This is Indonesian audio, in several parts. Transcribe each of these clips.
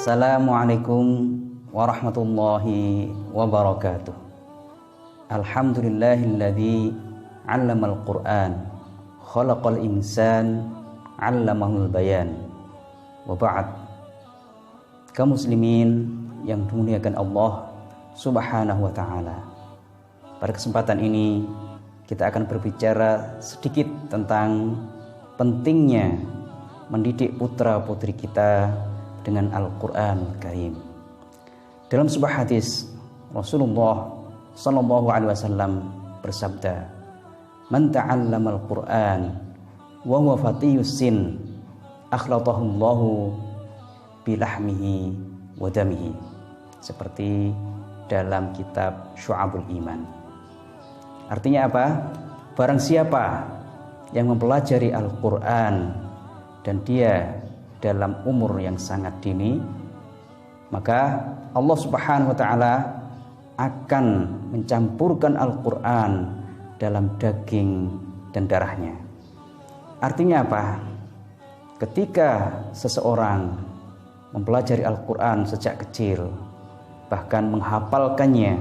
Assalamualaikum warahmatullahi wabarakatuh. Alhamdulillahilladzi 'allamal Qur'an, khalaqal insan, 'allamahul bayan. Wa ba'd. Kaum muslimin yang dimuliakan Allah Subhanahu wa taala. Pada kesempatan ini kita akan berbicara sedikit tentang pentingnya mendidik putra-putri kita dengan Al-Qur'an Karim. Dalam sebuah hadis Rasulullah sallallahu alaihi wasallam bersabda, "Man ta'allama al-Qur'an wa huwa fatiyus sin, akhlatahu Allahu bilahmihi wa damihi." Seperti dalam kitab Syu'abul Iman. Artinya apa? Barang siapa yang mempelajari Al-Qur'an dan dia dalam umur yang sangat dini, maka Allah Subhanahu wa taala akan mencampurkan Al-Qur'an dalam daging dan darahnya. Artinya apa? Ketika seseorang mempelajari Al-Qur'an sejak kecil, bahkan menghafalkannya,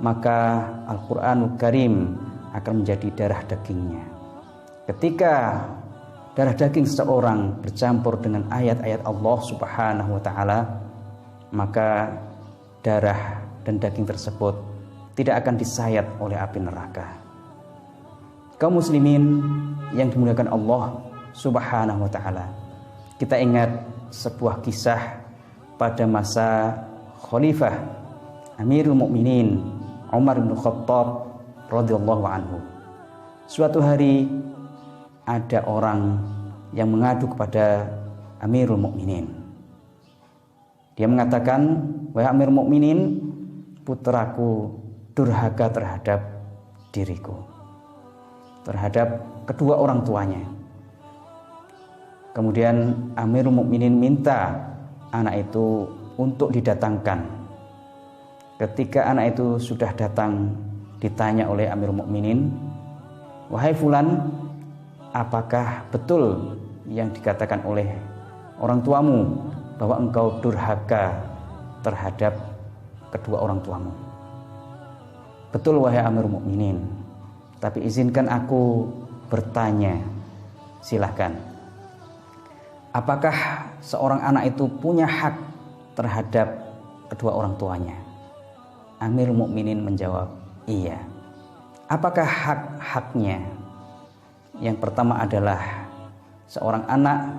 maka Al-Qur'anul Karim akan menjadi darah dagingnya. Ketika darah daging seseorang bercampur dengan ayat-ayat Allah Subhanahu wa taala, maka darah dan daging tersebut tidak akan disayat oleh api neraka. Kaum muslimin yang dimuliakan Allah Subhanahu wa taala, kita ingat sebuah kisah pada masa Khalifah Amirul Mukminin Umar bin Khattab radhiyallahu anhu. Suatu hari ada orang yang mengadu kepada Amirul Mukminin. Dia mengatakan, "Wahai Amirul Mukminin, putraku durhaka terhadap diriku, terhadap kedua orang tuanya." Kemudian Amirul Mukminin minta anak itu untuk didatangkan. Ketika anak itu sudah datang, ditanya oleh Amirul Mukminin, "Wahai fulan, apakah betul yang dikatakan oleh orang tuamu bahwa engkau durhaka terhadap kedua orang tuamu?" "Betul wahai Amirul Mukminin, tapi izinkan aku bertanya, silahkan. Apakah seorang anak itu punya hak terhadap kedua orang tuanya?" Amirul Mukminin menjawab, "Iya." "Apakah hak-haknya?" Yang pertama adalah seorang anak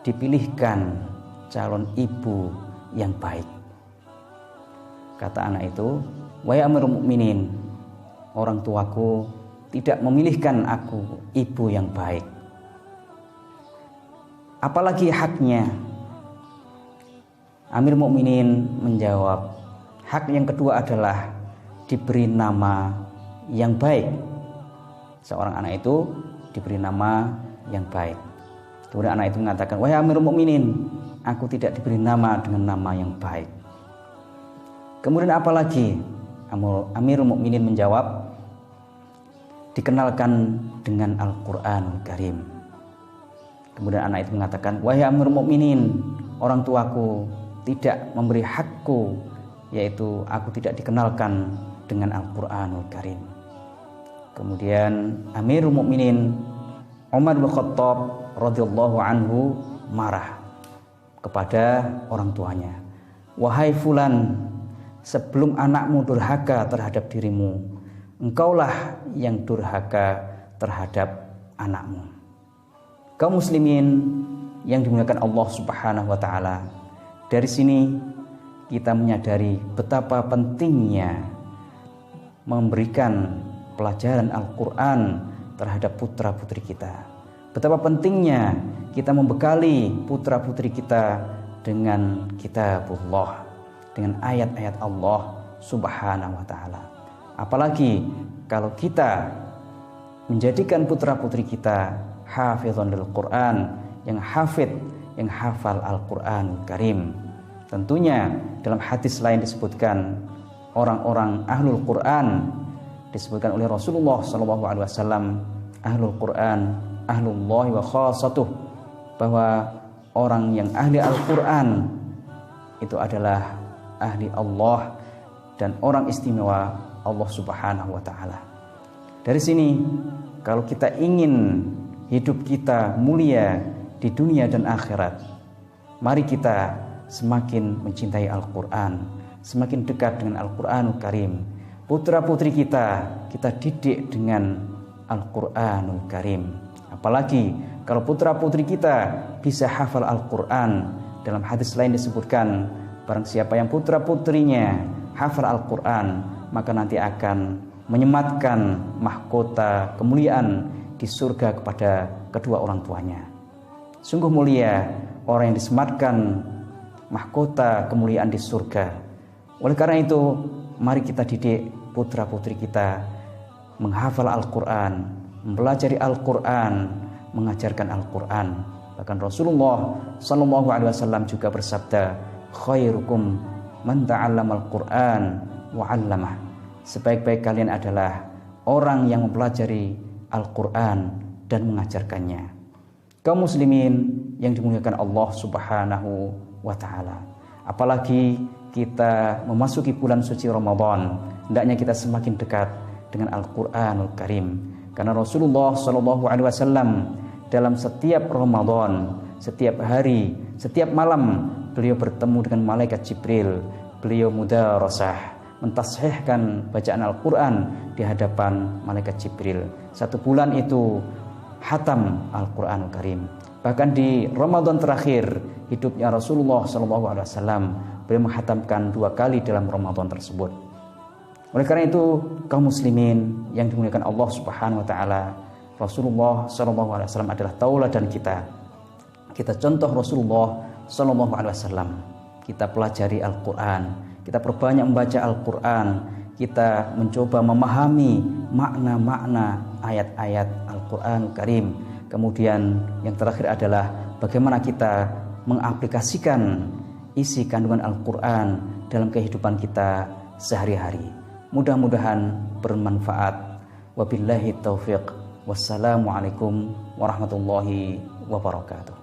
dipilihkan calon ibu yang baik. Kata anak itu, "Wahai Amirul Mukminin, orang tuaku tidak memilihkan aku ibu yang baik. Apalagi haknya?" Amirul Mukminin menjawab, "Hak yang kedua adalah diberi nama yang baik." Seorang anak itu diberi nama yang baik. Kemudian anak itu mengatakan, "Wahai Amirul Mukminin, aku tidak diberi nama dengan nama yang baik." Kemudian apalagi? Amirul Mukminin menjawab, "Dikenalkan dengan Al-Qur'anul Karim." Kemudian anak itu mengatakan, "Wahai Amirul Mukminin, orang tuaku tidak memberi hakku, yaitu aku tidak dikenalkan dengan Al-Qur'anul Karim." Kemudian Amirul Mukminin Umar bin Khattab radhiyallahu anhu marah kepada orang tuanya. "Wahai fulan, sebelum anakmu durhaka terhadap dirimu, engkaulah yang durhaka terhadap anakmu." Kaum muslimin yang dimuliakan Allah Subhanahu wa taala, dari sini kita menyadari betapa pentingnya memberikan pelajaran Al-Qur'an terhadap putra-putri kita. Betapa pentingnya kita membekali putra-putri kita dengan kitabullah, dengan ayat-ayat Allah Subhanahu wa taala. Apalagi kalau kita menjadikan putra-putri kita hafizun lil Qur'an, yang hafid, yang hafal Al-Qur'anul Karim. Tentunya dalam hadis lain disebutkan orang-orang ahlul Qur'an, disebutkan oleh Rasulullah SAW, ahlul Quran, ahlullahi wa khasatuh, bahwa orang yang ahli Al-Quran itu adalah ahli Allah dan orang istimewa Allah Subhanahu wa taala. Dari sini, kalau kita ingin hidup kita mulia di dunia dan akhirat, mari kita semakin mencintai Al-Quran, semakin dekat dengan Al-Quranul Karim. Putra-putri kita didik dengan Al-Quranul Karim. Apalagi kalau putra-putri kita bisa hafal Al-Quran. Dalam hadis lain disebutkan, barang siapa yang putra-putrinya hafal Al-Quran, maka nanti akan menyematkan mahkota kemuliaan di surga kepada kedua orang tuanya. Sungguh mulia orang yang disematkan mahkota kemuliaan di surga. Oleh karena itu, mari kita didik putra-putri kita menghafal Al-Quran, mempelajari Al-Quran, mengajarkan Al-Quran. Bahkan Rasulullah SAW juga bersabda, khairukum man ta'allama Al-Quran wa 'allamah. Sebaik-baik kalian adalah orang yang mempelajari Al-Quran dan mengajarkannya. Kaum muslimin yang dimuliakan Allah Subhanahu wa ta'ala, apalagi kita memasuki bulan suci Ramadan, hendaknya kita semakin dekat dengan Al-Quranul Karim. Karena Rasulullah SAW dalam setiap Ramadan, setiap hari, setiap malam, beliau bertemu dengan malaikat Jibril. Beliau mudarasah, mentashihkan bacaan Al-Quran di hadapan malaikat Jibril. 1 bulan itu hatam Al-Quranul Karim. Bahkan di Ramadan terakhir hidupnya Rasulullah SAW, beliau menghatamkan 2 kali dalam Ramadan tersebut. Oleh karena itu, kaum muslimin yang dimuliakan Allah Subhanahu wa taala, Rasulullah SAW adalah tauladan kita. Kita contoh Rasulullah SAW. Kita pelajari Al-Quran, kita perbanyak membaca Al-Quran, kita mencoba memahami makna-makna ayat-ayat Al-Quranul Karim. Kemudian yang terakhir adalah bagaimana kita mengaplikasikan isi kandungan Al-Quran dalam kehidupan kita sehari-hari. Mudah-mudahan bermanfaat. Wabillahi taufiq. Wassalamualaikum warahmatullahi wabarakatuh.